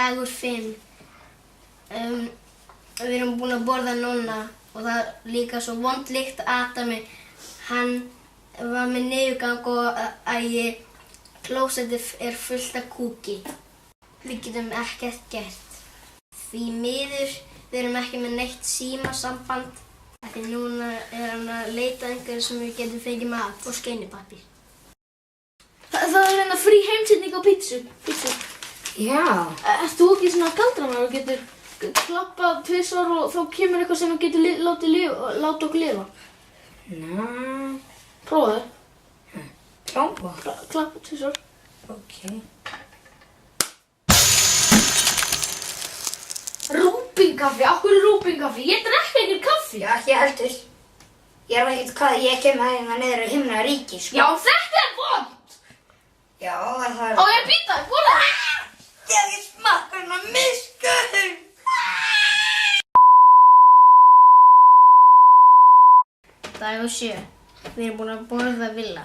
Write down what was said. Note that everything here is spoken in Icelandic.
Dagur 5. Við erum búin að borða Nonna og það er líka svo vond lykt af Adami. Hann var með niðurgang og klósettið er fullt af kúki. Við getum ekkert gert. Því miður, við erum ekki með neitt símasamband. Því núna er hann að leita einhverju sem við getum fengið mat og skeinipappír. Það er hérna frí heimsending á pítsu. Já. Ert þú ekki svona galdramaður og getur klappað 2 svar og þá kemur eitthvað sem þú getur láta okkur lifa? Ná. Prófaðu. Prófa. Klappa 2 svar. Ok. Rúbínkaffi? Af hverju rúbínkaffi? Ég drekk ekkert kaffi. Já, ekki heldur. Ég er ekkert hvað, ég kem að hérna niður á himnaríki, sko. Já, þetta er vond! Já, það er... Á ég að býta þig, borða það! Ég hef ekki smakkað hana miskuð! Dagur 7. Við erum búin að borða Villa.